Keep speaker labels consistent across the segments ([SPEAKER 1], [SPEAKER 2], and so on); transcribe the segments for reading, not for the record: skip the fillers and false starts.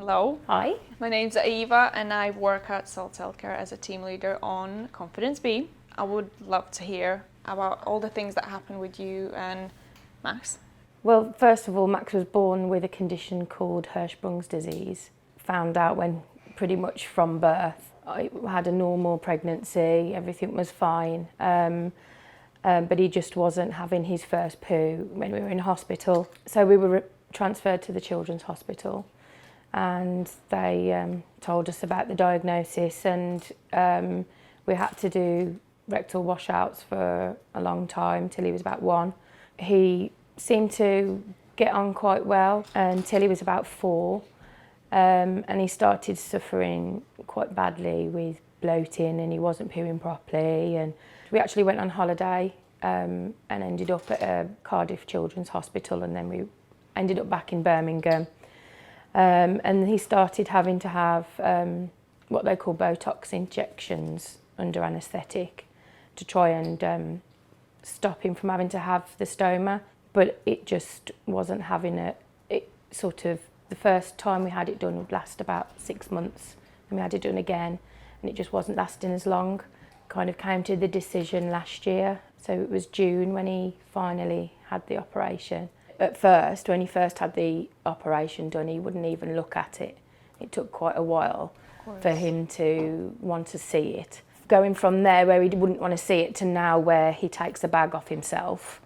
[SPEAKER 1] Hello.
[SPEAKER 2] Hi.
[SPEAKER 1] My name's Eva and I work at Salt Healthcare as a team leader on Confidence B. I would love to hear about all the things that happened with you and Max.
[SPEAKER 2] Well, first of all, Max was born with a condition called Hirschsprung's disease. Found out when pretty much from birth. I had a normal pregnancy, everything was fine, but he just wasn't having his first poo when we were in hospital. So we were transferred to the Children's Hospital and they told us about the diagnosis, and we had to do rectal washouts for a long time till he was about 1. He seemed to get on quite well until he was about 4, and he started suffering quite badly with bloating and he wasn't pooing properly. And we actually went on holiday and ended up at a Cardiff Children's Hospital, and then we ended up back in Birmingham. And he started having to have what they call Botox injections under anaesthetic to try and stop him from having to have the stoma. But it just wasn't having it sort of, the first time we had it done would last about 6 months, and we had it done again and it just wasn't lasting as long. Kind of came to the decision last year, so it was June when he finally had the operation. At first, when he first had the operation done, he wouldn't even look at it. It took quite a while for him to want to see it. Going from there where he wouldn't want to see it to now where he takes a bag off himself,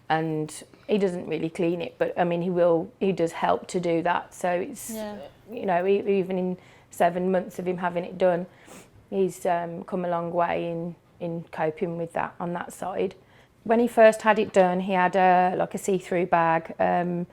[SPEAKER 2] and he doesn't really clean it, but I mean he does help to do that. So it's, you know, even in 7 months of him having it done, he's come a long way in coping with that on that side. When he first had it done, he had like a see-through bag, and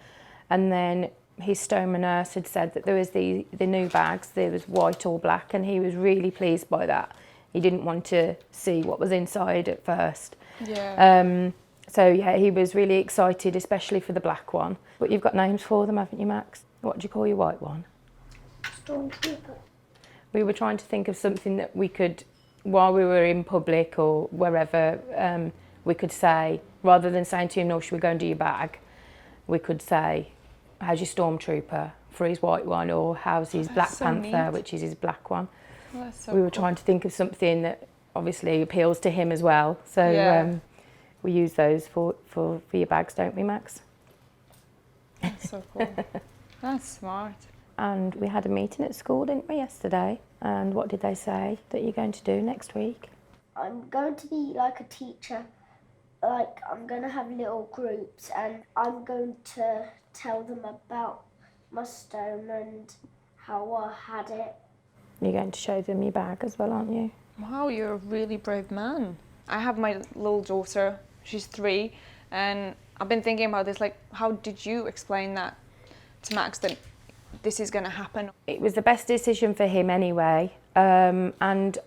[SPEAKER 2] then his stoma nurse had said that there was the new bags, there was white or black, and he was really pleased by that. He didn't want to see what was inside at first.
[SPEAKER 1] Yeah.
[SPEAKER 2] So yeah, he was really excited, especially for the black one. But you've got names for them, haven't you, Max? What do you call your white one?
[SPEAKER 3] Stormtrooper.
[SPEAKER 2] We were trying to think of something that we could, while we were in public or wherever, we could say, rather than saying to him, no, should we go and do your bag? We could say, how's your Stormtrooper for his white one, or how's his Black Panther, which is his black one. We were trying to think of something that obviously appeals to him as well. So we use those for your bags, don't we, Max?
[SPEAKER 1] That's so cool. That's smart.
[SPEAKER 2] And we had a meeting at school, didn't we, yesterday? And what did they say that you're going to do next week?
[SPEAKER 3] I'm going to be like a teacher. Like, I'm going to have little groups and I'm going to tell them about my stone and how I had it.
[SPEAKER 2] You're going to show them your bag as well, aren't you?
[SPEAKER 1] Wow, you're a really brave man. I have my little daughter, she's 3, and I've been thinking about this, like, how did you explain that to Max, that this is going to happen?
[SPEAKER 2] It was the best decision for him anyway, and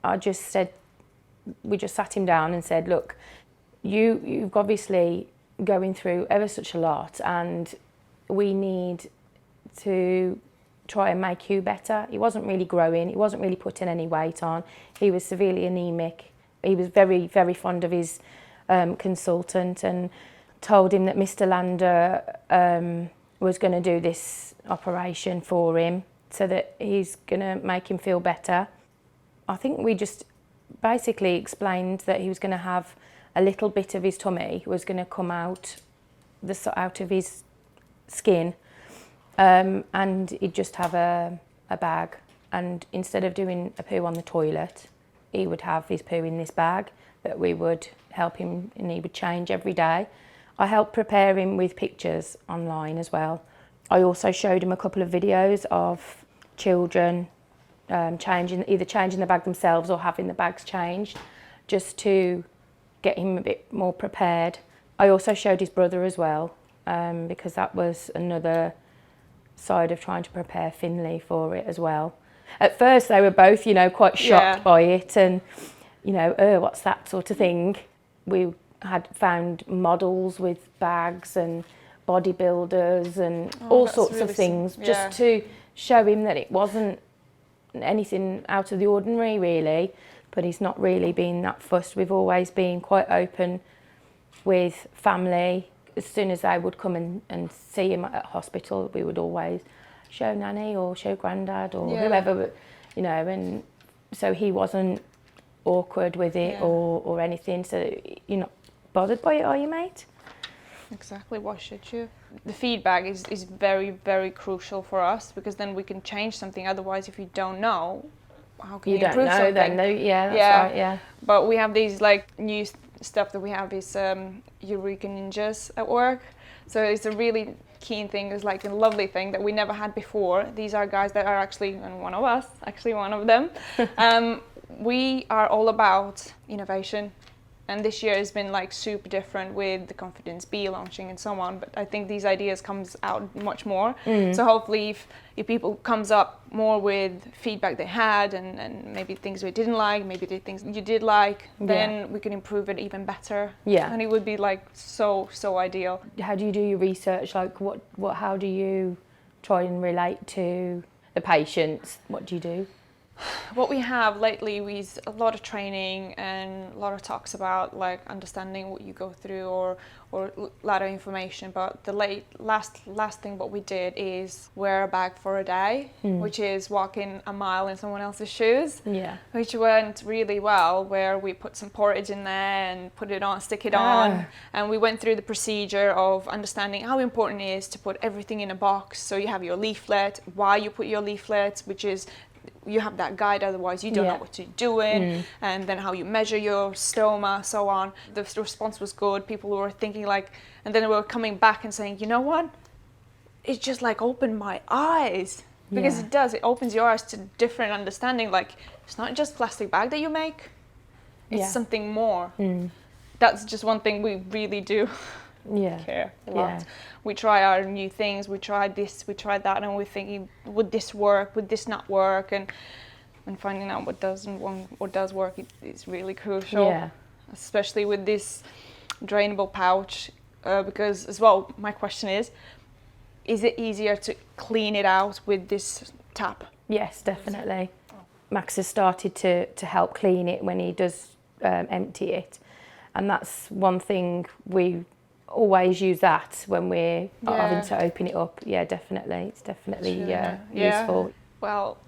[SPEAKER 2] I just said, we just sat him down and said, look, you've obviously going through ever such a lot, and we need to try and make you better. He wasn't really growing, he wasn't really putting any weight on, he was severely anemic. He was very, very fond of his consultant, and told him that Mr. Lander was going to do this operation for him so that he's going to make him feel better. I think we just basically explained that he was going to have a little bit of his tummy was going to come out of his skin, and he'd just have a bag, and instead of doing a poo on the toilet, he would have his poo in this bag that we would help him, and he would change every day. I helped prepare him with pictures online as well. I also showed him a couple of videos of children either changing the bag themselves or having the bags changed, just to get him a bit more prepared. I also showed his brother as well, because that was another side of trying to prepare Finley for it as well. At first they were both, you know, quite shocked by it, and, you know, what's that sort of thing. We had found models with bags and bodybuilders and all sorts really of things, just to show him that it wasn't anything out of the ordinary really, but he's not really been that fussed. We've always been quite open with family. As soon as they would come and see him at hospital, we would always show nanny or show granddad or
[SPEAKER 1] Yeah.
[SPEAKER 2] whoever, you know, and so he wasn't awkward with it
[SPEAKER 1] Yeah.
[SPEAKER 2] or anything. So you're not bothered by it, are you, mate?
[SPEAKER 1] Exactly, why should you? The feedback is very, very crucial for us, because then we can change something. Otherwise, if you don't know, how can you
[SPEAKER 2] don't
[SPEAKER 1] improve
[SPEAKER 2] know
[SPEAKER 1] something?
[SPEAKER 2] then, no, yeah, that's
[SPEAKER 1] Yeah.
[SPEAKER 2] right, yeah.
[SPEAKER 1] But we have these like new stuff that we have is Eureka Ninjas at work. So it's a really keen thing, it's like a lovely thing that we never had before. These are guys that are actually, and one of us, actually one of them, we are all about innovation. And this year has been like super different with the Confidence B launching and so on. But I think these ideas comes out much more. So hopefully if people comes up more with feedback they had and maybe things we didn't like, maybe the things you did like, then we can improve it even better.
[SPEAKER 2] Yeah.
[SPEAKER 1] And it would be like so ideal.
[SPEAKER 2] How do you do your research? Like how do you try and relate to the patients? What do you do?
[SPEAKER 1] What we have lately is a lot of training and a lot of talks about like understanding what you go through or a lot of information. But the last thing what we did is wear a bag for a day, which is walking a mile in someone else's shoes.
[SPEAKER 2] Yeah.
[SPEAKER 1] Which went really well, where we put some porridge in there and put it on, stick it on, and we went through the procedure of understanding how important it is to put everything in a box. So you have your leaflet, why you put your leaflet, which is you have that guide, otherwise you don't know what you're doing, and then how you measure your stoma, so on. The response was good. People were thinking like, and then they were coming back and saying, you know what, it just like opened my eyes, because it does, it opens your eyes to different understanding. Like, it's not just plastic bag that you make, it's something more. That's just one thing we really do care a lot. We try our new things, we tried this, we tried that, and we're thinking, would this work, would this not work, and finding out what does work is really crucial, especially with this drainable pouch, because as well, my question is it easier to clean it out with this tap?
[SPEAKER 2] Yes, definitely. Max has started to help clean it when he does empty it, and that's one thing we always use that when we're having to open it up. Yeah, definitely. It's definitely useful.
[SPEAKER 1] Well,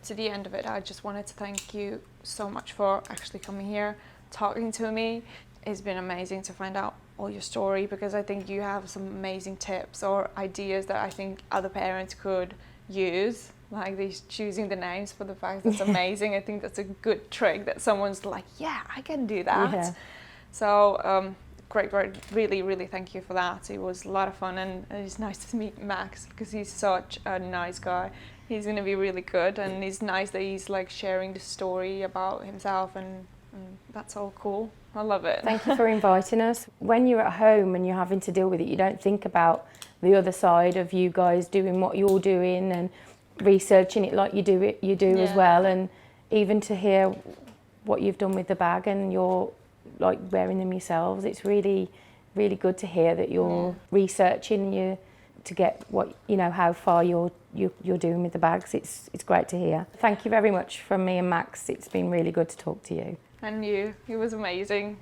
[SPEAKER 1] to the end of it, I just wanted to thank you so much for actually coming here, talking to me. It's been amazing to find out all your story, because I think you have some amazing tips or ideas that I think other parents could use, like these choosing the names for the bags. That's amazing. I think that's a good trick that someone's like, yeah, I can do that. So great, really thank you for that. It was a lot of fun, and it's nice to meet Max, because he's such a nice guy. He's going to be really good, and it's nice that he's like sharing the story about himself, and that's all cool. I love it.
[SPEAKER 2] Thank you for inviting us. When you're at home and you're having to deal with it, you don't think about the other side of you guys doing what you're doing and researching it like you do as well, and even to hear what you've done with the bag and you're like wearing them yourselves. It's really good to hear that you're researching you to get what, you know, how far you're doing with the bags. It's great to hear. Thank you very much from me and Max. It's been really good to talk to you.
[SPEAKER 1] And you, it was amazing.